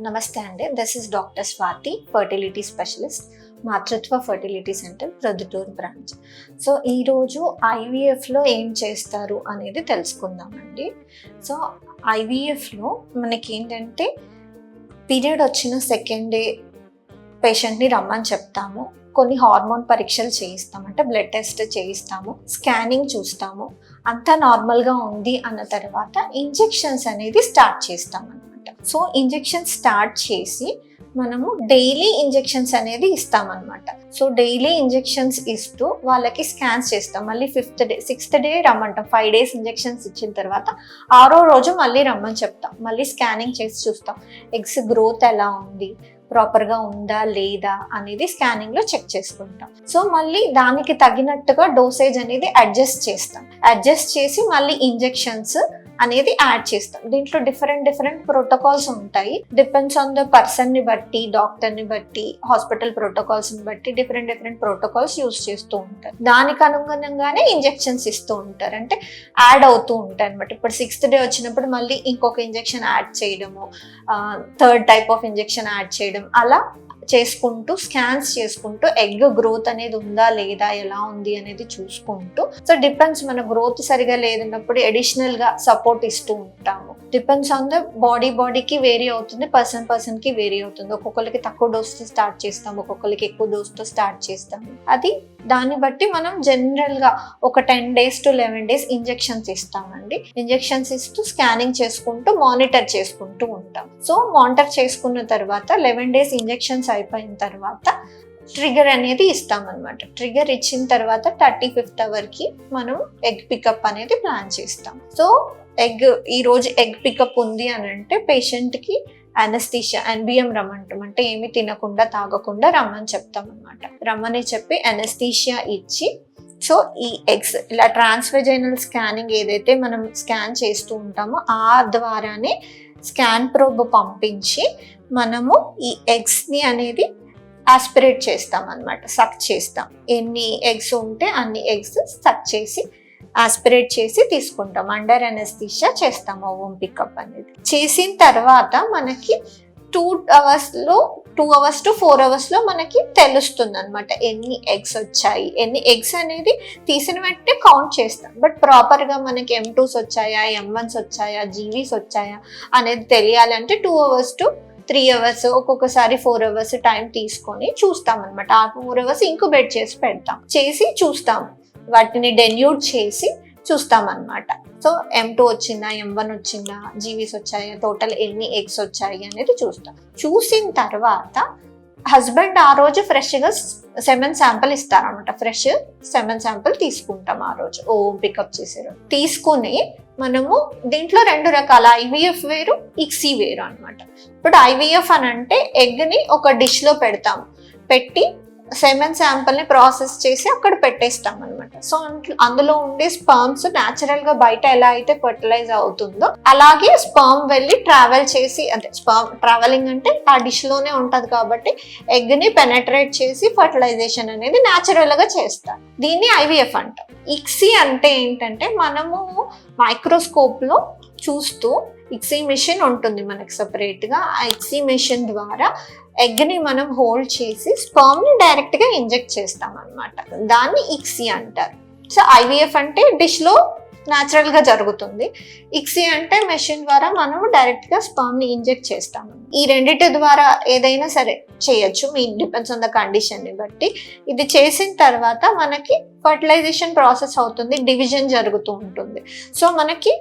నమస్తే అండి. This is doctor Swathi, fertility specialist, Matrutva fertility centre, Proddatur branch. So ఈరోజు ఐవీఎఫ్లో ఏం చేస్తారు అనేది తెలుసుకుందామండి. సో ఐవీఎఫ్లో మనకి ఏంటంటే పీరియడ్ వచ్చిన సెకండ్ డే పేషెంట్ని రమ్మని చెప్తాము. కొన్ని హార్మోన్ పరీక్షలు చేయిస్తాము, అంటే బ్లడ్ టెస్ట్ చేయిస్తాము, స్కానింగ్ చూస్తాము. అంతా నార్మల్గా ఉంది అన్న తర్వాత ఇంజెక్షన్స్ అనేది స్టార్ట్ చేస్తాం అనమాట. సో ఇంజెక్షన్ స్టార్ట్ చేసి మనము డైలీ ఇంజెక్షన్స్ అనేది ఇస్తామన్నమాట. సో డైలీ ఇంజెక్షన్స్ ఇస్తూ వాళ్ళకి స్కాన్స్ చేస్తాం. మళ్ళీ 6th డే రమ్మంటాం. 5 days ఇంజెక్షన్స్ ఇచ్చిన తర్వాత 6వ రోజు మళ్ళీ రమ్మని చెప్తాం. మళ్ళీ స్కానింగ్ చేసి చూస్తాం ఎగ్స్ గ్రోత్ ఎలా ఉంది, ప్రాపర్గా ఉందా లేదా అనేది స్కానింగ్లో చెక్ చేసుకుంటాం. సో మళ్ళీ దానికి తగినట్టుగా డోసేజ్ అనేది అడ్జస్ట్ చేస్తాం. అడ్జస్ట్ చేసి మళ్ళీ ఇంజెక్షన్స్ అనేది యాడ్ చేస్తాం. దీంట్లో డిఫరెంట్ ప్రోటోకాల్స్ ఉంటాయి. డిపెండ్స్ ఆన్ ద పర్సన్ని బట్టి, డాక్టర్ని బట్టి, హాస్పిటల్ ప్రోటోకాల్స్ని బట్టి డిఫరెంట్ ప్రోటోకాల్స్ యూస్ చేస్తూ ఉంటారు. దానికి అనుగుణంగానే ఇంజెక్షన్స్ ఇస్తూ ఉంటారు, అంటే యాడ్ అవుతూ ఉంటాయి అనమాట. ఇప్పుడు 6th డే వచ్చినప్పుడు మళ్ళీ ఇంకొక ఇంజెక్షన్ యాడ్ చేయడము, 3rd type of injection add చేయడం, అలా చేసుకుంటూ స్కాన్స్ చేసుకుంటూ ఎగ్ గ్రోత్ అనేది ఉందా లేదా, ఎలా ఉంది అనేది చూసుకుంటూ. సో డిపెండ్స్, మన గ్రోత్ సరిగా లేదన్నప్పుడు అడిషనల్ గా సపోర్ట్ ఇస్తూ ఉంటాము. డిపెండ్స్ ఆన్ ద బాడీకి వేరీ అవుతుంది, పర్సన్కి వేరీ అవుతుంది. ఒక్కొక్కరికి తక్కువ డోస్తో స్టార్ట్ చేస్తాము, ఒక్కొక్కరికి ఎక్కువ డోస్తో స్టార్ట్ చేస్తాము. అది దాన్ని బట్టి మనం జనరల్ గా ఒక 10 days to 11 days ఇంజెక్షన్స్ ఇస్తామండి. ఇంజెక్షన్స్ ఇస్తూ స్కానింగ్ చేసుకుంటూ మానిటర్ చేసుకుంటూ ఉంటాం. సో మానిటర్ చేసుకున్న తర్వాత 11 days ఇంజెక్షన్స్ అయిపోయిన తర్వాత ట్రిగర్ అనేది ఇస్తామన్నమాట. ట్రిగర్ ఇచ్చిన తర్వాత 35th అవర్కి మనం ఎగ్ పికప్ అనేది ప్లాన్ చేస్తాం. సో ఈ రోజు ఎగ్ పికప్ ఉంది అని అంటే పేషెంట్కి అనస్థీషియా, NBM రమ్మంటాం, అంటే ఏమి తినకుండా తాగకుండా రమ్మని చెప్తాం అనమాట. రమ్మని చెప్పి అనస్థీషియా ఇచ్చి, సో ఈ ఎగ్స్ ఇలా ట్రాన్స్వెజైనల్ స్కానింగ్ ఏదైతే మనం స్కాన్ చేస్తూ ఉంటామో ఆ ద్వారానే స్కాన్ ప్రోబ్ పంపించి మనము ఈ ఎగ్స్ని అనేది ఆస్పిరేట్ చేస్తాం అనమాట, సక్ చేస్తాం. ఎన్ని ఎగ్స్ ఉంటే అన్ని ఎగ్స్ సక్ చేసి ఆస్పిరేట్ చేసి తీసుకుంటాం. అండర్ అనస్థీషియా చేస్తాం ఓవం పికప్ అనేది. చేసిన తర్వాత మనకి 2 hours to 4 hours మనకి తెలుస్తుంది అనమాట ఎన్ని ఎగ్స్ వచ్చాయి. ఎన్ని ఎగ్స్ అనేది తీసిన వెంటనే కౌంట్ చేస్తాం, బట్ ప్రాపర్గా మనకి M2s వచ్చాయా, M1s వచ్చాయా, GVs వచ్చాయా అనేది తెలియాలంటే 2 hours to 3 hours, ఒక్కొక్కసారి 4 hours టైం తీసుకొని చూస్తాం అనమాట. ఆ 4 hours ఇంక్యుబేట్ చేసి పెడతాం, చేసి చూస్తాం, వాటిని డెన్యూట్ చేసి చూస్తాం అనమాట. సో M2 వచ్చిందా, M1 వచ్చిందా, GVs వచ్చాయా, టోటల్ ఎన్ని ఎగ్స్ వచ్చాయి అనేది చూస్తాం. చూసిన తర్వాత హస్బెండ్ ఆ రోజు ఫ్రెష్గా సెమెన్ శాంపుల్ ఇస్తారనమాట. ఫ్రెష్ సెమెన్ శాంపుల్ తీసుకుంటాం ఆ రోజు ఓవం పికప్ చేసారు. తీసుకుని మనము దీంట్లో 2 రకాల, IVF వేరు, ICSI వేరు అనమాట. ఇప్పుడు IVF అని అంటే ఎగ్ని ఒక డిష్లో పెడతాం, పెట్టి సెమెన్ శాంపుల్ని ప్రాసెస్ చేసి అక్కడ పెట్టేస్తాం అనమాట. సో అందులో ఉండే స్పర్మ్స్ న్యాచురల్గా బయట ఎలా అయితే ఫర్టిలైజ్ అవుతుందో అలాగే స్పర్మ్ వెళ్ళి ట్రావెల్ చేసి, అంటే స్పర్మ్ ట్రావెలింగ్ అంటే ఆ డిష్లోనే ఉంటుంది కాబట్టి ఎగ్ని పెనట్రేట్ చేసి ఫర్టిలైజేషన్ అనేది న్యాచురల్గా చేస్తారు. దీన్ని IVF అంటాం. ICSI అంటే ఏంటంటే మనము మైక్రోస్కోప్లో చూస్తూ, ICSI మెషిన్ ఉంటుంది మనకి సపరేట్గా. ఆ ICSI మెషిన్ ద్వారా ఎగ్ని మనం హోల్డ్ చేసి స్పర్మ్ని డైరెక్ట్గా ఇంజెక్ట్ చేస్తాం అనమాట. దాన్ని ICSI అంటారు. సో IVF అంటే డిష్లో న్యాచురల్గా జరుగుతుంది. ICSI అంటే మెషిన్ ద్వారా మనం డైరెక్ట్గా స్పర్మ్ని ఇంజెక్ట్ చేస్తాము. ఈ రెండిటి ద్వారా ఏదైనా సరే చేయొచ్చు, మీ డిపెండ్స్ ఆన్ ద కండిషన్ని బట్టి. ఇది చేసిన తర్వాత మనకి ఫర్టిలైజేషన్ ప్రాసెస్ అవుతుంది, డివిజన్ జరుగుతూ ఉంటుంది. సో మనకి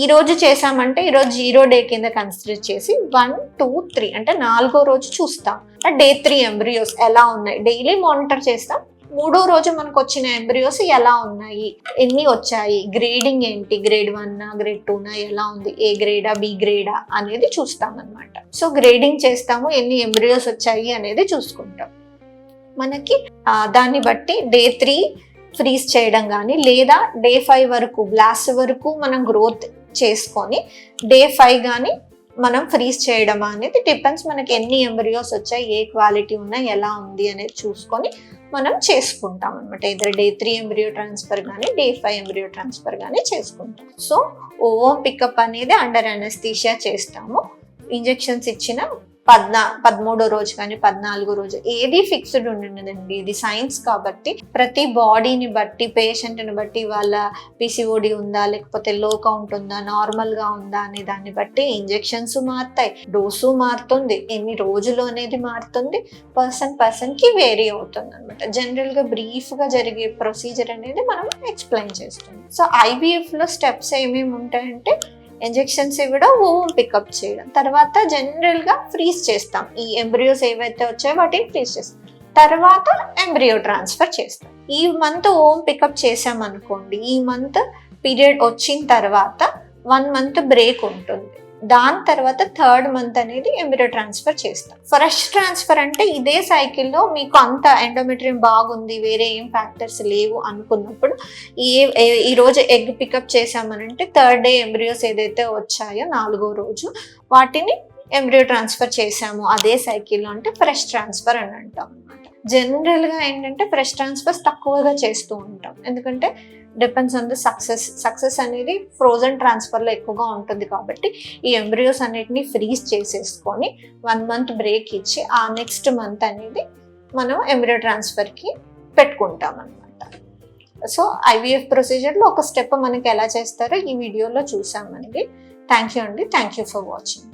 ఈ రోజు చేసామంటే ఈరోజు 0 day కింద కన్సిడర్ చేసి 1, 2, 3 అంటే 4వ రోజు చూస్తాం. Day 3 ఎంబ్రియోస్ ఎలా ఉన్నాయి డైలీ మానిటర్ చేస్తాం. 3వ రోజు మనకు వచ్చిన ఎంబ్రియోస్ ఎలా ఉన్నాయి, ఎన్ని వచ్చాయి, గ్రేడింగ్ ఏంటి, grade 1, grade 2 ఎలా ఉంది, A గ్రేడా, B గ్రేడా అనేది చూస్తాం అనమాట. సో గ్రేడింగ్ చేస్తాము, ఎన్ని ఎంబ్రియోస్ వచ్చాయి అనేది చూసుకుంటాం. మనకి దాన్ని బట్టి Day 3 ఫ్రీజ్ చేయడం కానీ, లేదా Day 5 వరకు, బ్లాస్ట్ వరకు మనం గ్రోత్ చేసుకొని Day 5 కానీ మనం ఫ్రీజ్ చేయడం అనేది డిపెండ్స్, మనకి ఎన్ని ఎంబ్రియోస్ వచ్చాయి, ఏ క్వాలిటీ ఉన్నాయి, ఎలా ఉంది అనేది చూసుకొని మనం చేసుకుంటాం అనమాట. ఇద్దరు Day 3 ఎంబ్రియో ట్రాన్స్ఫర్ కానీ, Day 5 ఎంబ్రియో ట్రాన్స్ఫర్ కానీ చేసుకుంటాం. సో ఓవం పికప్ అనేది అండర్ అనస్థీషియా చేస్తాము. ఇంజెక్షన్స్ ఇచ్చిన 13వ రోజు కానీ 14వ రోజు ఏది ఫిక్స్డ్ ఉండదండి. ఇది సైన్స్ కాబట్టి ప్రతి బాడీని బట్టి, పేషెంట్ని బట్టి, వాళ్ళ పిసిఓడి ఉందా లేకపోతే లో కౌంట్ ఉందా, నార్మల్గా ఉందా అనే దాన్ని బట్టి ఇంజెక్షన్స్ మారుతాయి, డోసు మారుతుంది, ఎన్ని రోజులు అనేది మారుతుంది, పర్సన్కి వేరీ అవుతుంది అనమాట. జనరల్గా బ్రీఫ్గా జరిగే ప్రొసీజర్ అనేది మనం ఎక్స్ప్లెయిన్ చేస్తాం. సో ఐవీఎఫ్లో స్టెప్స్ ఏమేమి ఉంటాయంటే ఇంజెక్షన్స్ ఇవ్వడం, ఓమ్ పికప్ చేయడం, తర్వాత జనరల్గా ఫ్రీజ్ చేస్తాం. ఈ ఎంబ్రియోస్ ఏవైతే వచ్చాయో వాటిని ఫ్రీజ్ చేస్తాం, తర్వాత ఎంబ్రియో ట్రాన్స్ఫర్ చేస్తాం. ఈ మంత్ ఓమ్ పికప్ చేసామనుకోండి, ఈ మంత్ పీరియడ్ వచ్చిన తర్వాత 1 month బ్రేక్ ఉంటుంది. దాని తర్వాత 3rd month అనేది ఎంబ్రియో ట్రాన్స్ఫర్ చేస్తాం. ఫ్రెష్ ట్రాన్స్ఫర్ అంటే ఇదే సైకిల్లో మీకు అంత ఎండోమెట్రియం బాగుంది, వేరే ఏం ఫ్యాక్టర్స్ లేవు అనుకున్నప్పుడు ఈరోజు ఎగ్ పికప్ చేసామనంటే 3rd day ఎంబ్రియోస్ ఏదైతే వచ్చాయో 4వ రోజు వాటిని ఎంబ్రియో ట్రాన్స్ఫర్ చేసాము అదే సైకిల్లో అంటే ఫ్రెష్ ట్రాన్స్ఫర్ అని అంటాం అనమాట. జనరల్గా ఏంటంటే ఫ్రెష్ ట్రాన్స్ఫర్స్ తక్కువగా చేస్తూ ఉంటాం, ఎందుకంటే డిపెండ్స్ ఆన్ ద సక్సెస్ అనేది ఫ్రోజన్ ట్రాన్స్ఫర్లో ఎక్కువగా ఉంటుంది కాబట్టి ఈ ఎంబ్రియోస్ అన్నిటిని ఫ్రీజ్ చేసేసుకొని 1 month బ్రేక్ ఇచ్చి ఆ నెక్స్ట్ మంత్ అనేది మనం ఎంబ్రియో ట్రాన్స్ఫర్కి పెట్టుకుంటాం అనమాట. సో ఐవీఎఫ్ ప్రొసీజర్లో ఒక స్టెప్ మనకి ఎలా చేస్తారో ఈ వీడియోలో చూసామండి. థ్యాంక్ యూ అండి. Thank you for watching.